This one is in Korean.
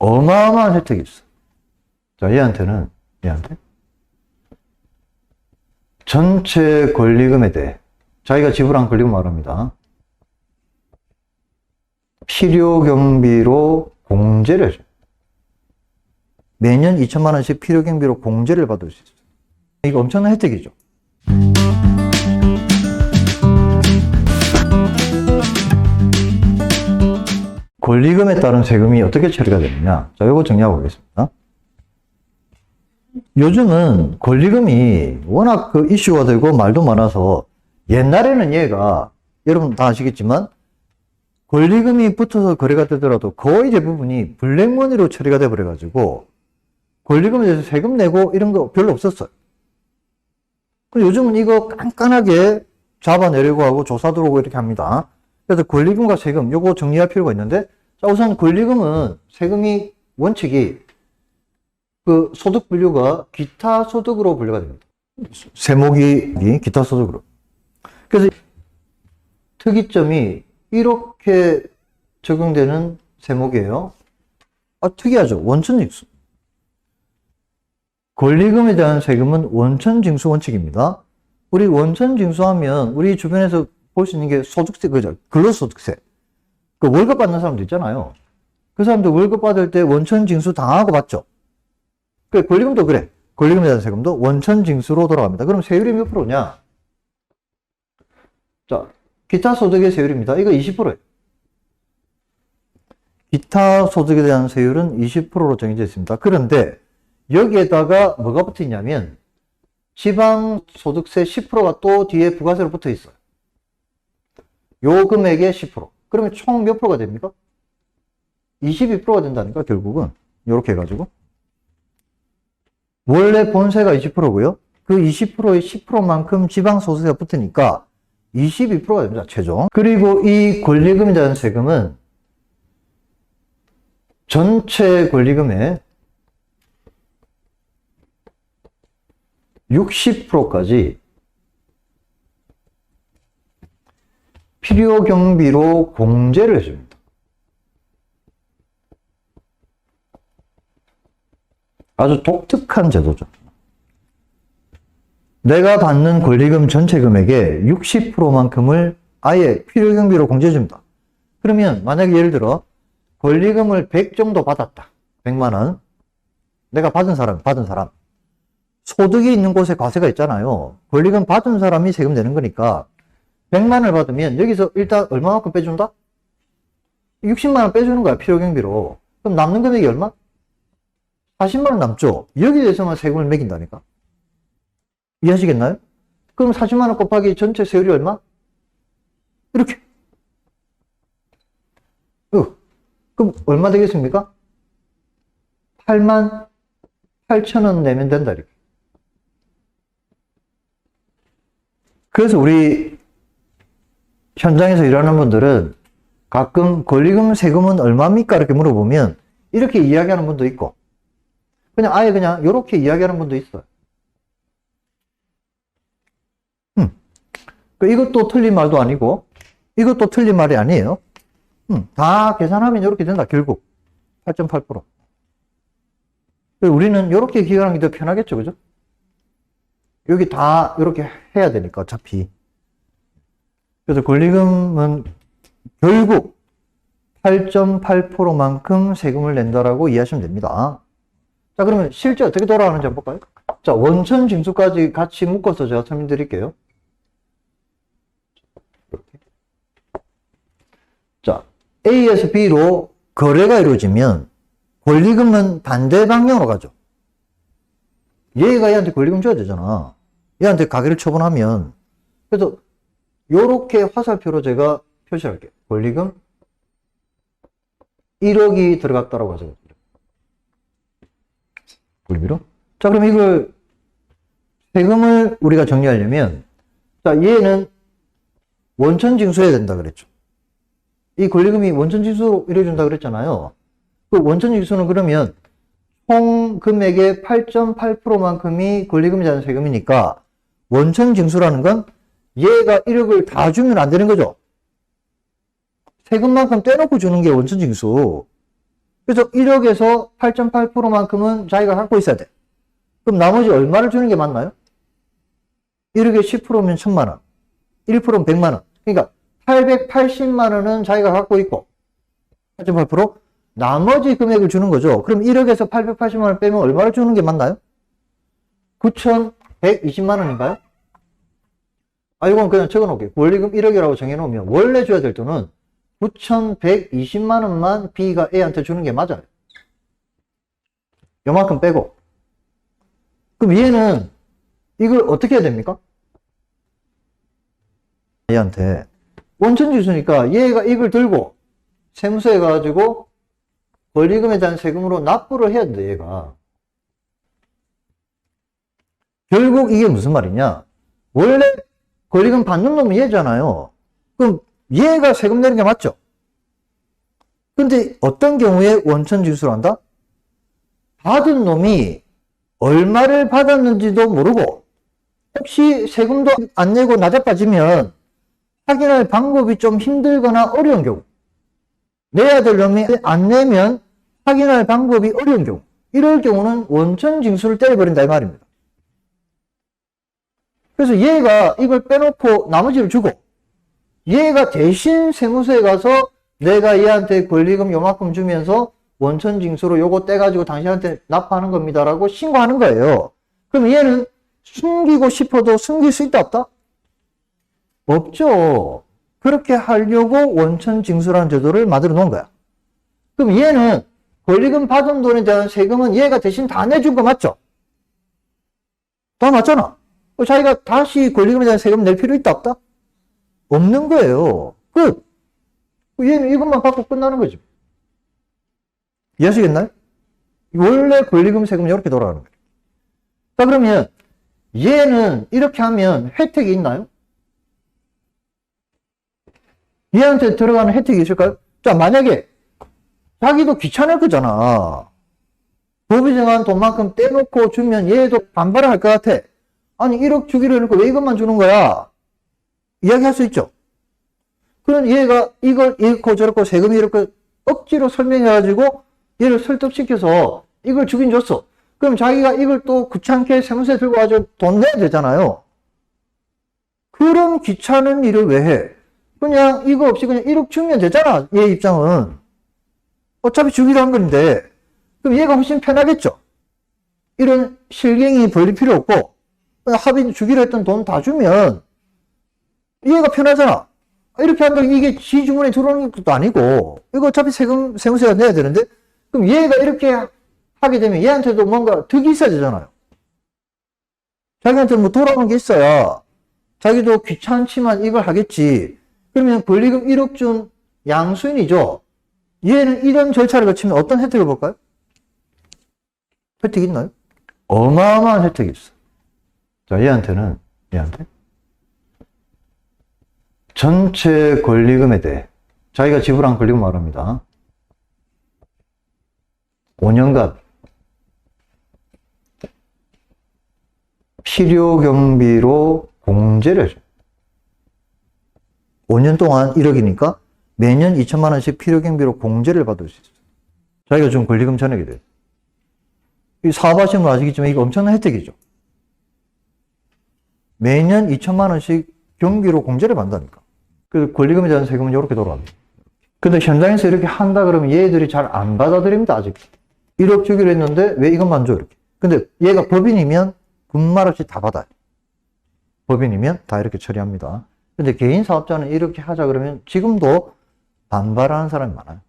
어마어마한 혜택이 있어. 자, 얘한테 전체 권리금에 대해 자기가 지불한 권리금 말합니다. 필요 경비로 공제를 해줘요. 매년 2천만 원씩 필요 경비로 공제를 받을 수 있어요. 이거 엄청난 혜택이죠. 권리금에 따른 세금이 어떻게 처리가 되느냐. 자, 이거 정리하고 보겠습니다. 요즘은 권리금이 워낙 이슈가 되고 말도 많아서 옛날에는 얘가 여러분 다 아시겠지만 권리금이 붙어서 거래가 되더라도 거의 대부분이 블랙머니로 처리가 돼 버려가지고 권리금에 대해서 세금 내고 이런 거 별로 없었어요. 근데 요즘은 이거 깐깐하게 잡아내려고 하고 조사 들어오고 이렇게 합니다. 그래서 권리금과 세금 요거 정리할 필요가 있는데, 자, 우선 권리금은 세금이 원칙이 소득 분류가 기타 소득으로 분류가 됩니다. 세목이 기타 소득으로. 그래서 특이점이 이렇게 적용되는 세목이에요. 특이하죠. 원천징수. 권리금에 대한 세금은 원천징수 원칙입니다. 우리 원천징수하면 우리 주변에서 볼 수 있는 게 소득세, 그죠? 근로소득세. 월급 받는 사람도 있잖아요. 그 사람도 월급 받을 때 원천징수 당하고 받죠. 권리금도 그래. 권리금에 대한 세금도 원천징수로 돌아갑니다. 그럼 세율이 몇 프로냐? 자, 기타 소득의 세율입니다. 이거 20%예요. 기타 소득에 대한 세율은 20%로 정해져 있습니다. 그런데 여기에다가 뭐가 붙어 있냐면 지방소득세 10%가 또 뒤에 부가세로 붙어 있어요. 요 금액의 10%. 그러면 총 몇 프로가 됩니까? 22%가 된다니까, 결국은. 요렇게 해가지고. 원래 본세가 20%고요. 그 20%의 10%만큼 지방소득세가 붙으니까 22%가 됩니다, 최종. 그리고 이 권리금에 대한 세금은 전체 권리금의 60%까지 필요 경비로 공제를 해줍니다. 아주 독특한 제도죠. 내가 받는 권리금 전체 금액의 60%만큼을 아예 필요 경비로 공제해줍니다. 그러면 만약에 예를 들어 권리금을 100 정도 받았다. 100만 원. 내가 받은 사람. 소득이 있는 곳에 과세가 있잖아요. 권리금 받은 사람이 세금 내는 거니까 100만 원을 받으면 여기서 일단 얼마만큼 빼준다? 60만 원 빼주는 거야, 필요 경비로. 그럼 남는 금액이 얼마? 40만 원 남죠? 여기에 대해서만 세금을 매긴다니까. 이해하시겠나요? 그럼 40만 원 곱하기 전체 세율이 얼마? 이렇게. 그럼 얼마 되겠습니까? 8만 8천 원 내면 된다, 이렇게. 그래서 우리 현장에서 일하는 분들은 가끔 권리금 세금은 얼마입니까? 이렇게 물어보면 이렇게 이야기하는 분도 있고 그냥 아예 그냥 이렇게 이야기하는 분도 있어요. 이것도 틀린 말도 아니고 이것도 틀린 말이 아니에요. 다 계산하면 이렇게 된다, 결국. 8.8%. 우리는 이렇게 기억하는 게 더 편하겠죠, 그죠? 여기 다 이렇게 해야 되니까, 어차피. 그래서 권리금은 결국 8.8%만큼 세금을 낸다라고 이해하시면 됩니다. 자, 그러면 실제 어떻게 돌아가는지 한번 볼까요? 자, 원천 징수까지 같이 묶어서 제가 설명드릴게요. 이렇게. 자, A에서 B로 거래가 이루어지면 권리금은 반대 방향으로 가죠. 얘가 얘한테 권리금 줘야 되잖아. 얘한테 가게를 처분하면. 그래서 요렇게 화살표로 제가 표시할게요. 권리금 1억이 들어갔다라고 하죠. 권리비로. 자, 그럼 이걸 세금을 우리가 정리하려면, 자, 얘는 원천징수해야 된다 그랬죠. 이 권리금이 원천징수로 이루어진다 그랬잖아요. 그 원천징수는 그러면 총 금액의 8.8%만큼이 권리금에 대한 세금이니까 원천징수라는 건 얘가 1억을 다 주면 안 되는 거죠. 세금만큼 떼놓고 주는 게 원천징수. 그래서 1억에서 8.8%만큼은 자기가 갖고 있어야 돼. 그럼 나머지 얼마를 주는 게 맞나요? 1억에 10%면 1000만 원, 1%면 100만 원. 그러니까 880만 원은 자기가 갖고 있고 8.8%? 나머지 금액을 주는 거죠. 그럼 1억에서 880만 원 빼면 얼마를 주는 게 맞나요? 9,120만 원인가요? 이건 그냥 적어 놓을게요. 원리금 1억이라고 정해 놓으면 원래 줘야 될 돈은 9,120만 원만 B가 A한테 주는 게 맞아요. 요만큼 빼고. 그럼 얘는 이걸 어떻게 해야 됩니까? 얘한테 원천지수니까 얘가 이걸 들고 세무서에 가가지고 권리금에 대한 세금으로 납부를 해야 돼, 얘가. 결국 이게 무슨 말이냐? 원래 권리금 받는 놈은 얘잖아요. 그럼 얘가 세금 내는 게 맞죠? 근데 어떤 경우에 원천징수를 한다? 받은 놈이 얼마를 받았는지도 모르고 혹시 세금도 안 내고 낮아빠지면 확인할 방법이 좀 힘들거나 어려운 경우, 내야 될 놈이 안 내면 확인할 방법이 어려운 경우, 이럴 경우는 원천징수를 때려버린다 이 말입니다. 그래서 얘가 이걸 빼놓고 나머지를 주고 얘가 대신 세무서에 가서 내가 얘한테 권리금 요만큼 주면서 원천징수로 요거 떼가지고 당신한테 납부하는 겁니다라고 신고하는 거예요. 그럼 얘는 숨기고 싶어도 숨길 수 있다 없다? 없죠. 그렇게 하려고 원천징수라는 제도를 만들어 놓은 거야. 그럼 얘는 권리금 받은 돈에 대한 세금은 얘가 대신 다 내준 거 맞죠? 다 맞잖아. 자기가 다시 권리금에 대한 세금 낼 필요 있다 없다? 없는 거예요. 끝. 얘는 이것만 받고 끝나는 거죠. 이해하시겠나요? 원래 권리금 세금은 이렇게 돌아가는 거예요. 자, 그러면 얘는 이렇게 하면 혜택이 있나요? 얘한테 들어가는 혜택이 있을까요? 자, 만약에 자기도 귀찮을 거잖아. 법이 정한 돈만큼 떼놓고 주면 얘도 반발을 할 것 같아. 아니 1억 주기로 해놓고 왜 이것만 주는 거야? 이야기할 수 있죠. 그럼 얘가 이걸 이렇고 저렇고 세금이 이렇게 억지로 설명해가지고 얘를 설득시켜서 이걸 주긴 줬어. 그럼 자기가 이걸 또 귀찮게 세무서에 들고 와서 돈 내야 되잖아요. 그럼 귀찮은 일을 왜 해? 그냥 이거 없이 그냥 1억 주면 되잖아. 얘 입장은. 어차피 주기로 한 건데. 그럼 얘가 훨씬 편하겠죠. 이런 실갱이 벌릴 필요 없고 합의 주기로 했던 돈 다 주면 얘가 편하잖아. 이렇게 한다면 이게 지 주머니에 들어오는 것도 아니고 이거 어차피 세무서가 내야 되는데 그럼 얘가 이렇게 하게 되면 얘한테도 뭔가 득이 있어야 되잖아요. 자기한테 뭐 돌아오는 게 있어야 자기도 귀찮지만 이걸 하겠지. 그러면 권리금 1억 준 양수인이죠. 얘는 이런 절차를 거치면 어떤 혜택을 볼까요? 혜택이 있나요? 어마어마한 혜택이 있어. 자, 얘한테 전체 권리금에 대해 자기가 지불한 권리금 말합니다. 5년간 필요 경비로 공제를 해줘요. 5년 동안 1억이니까 매년 2천만 원씩 필요 경비로 공제를 받을 수 있어요. 자기가 준 권리금 전액이 돼요. 이 사업하시는 분 아시겠지만 이거 엄청난 혜택이죠. 매년 2천만 원씩 경비로 공제를 받는다니까. 그래서 권리금에 대한 세금은 이렇게 돌아갑니다. 근데 현장에서 이렇게 한다 그러면 얘들이 잘 안 받아들입니다, 아직. 1억 주기로 했는데 왜 이것만 줘, 이렇게. 근데 얘가 법인이면 군말 없이 다 받아요. 법인이면 다 이렇게 처리합니다. 근데 개인 사업자는 이렇게 하자 그러면 지금도 반발하는 사람이 많아요.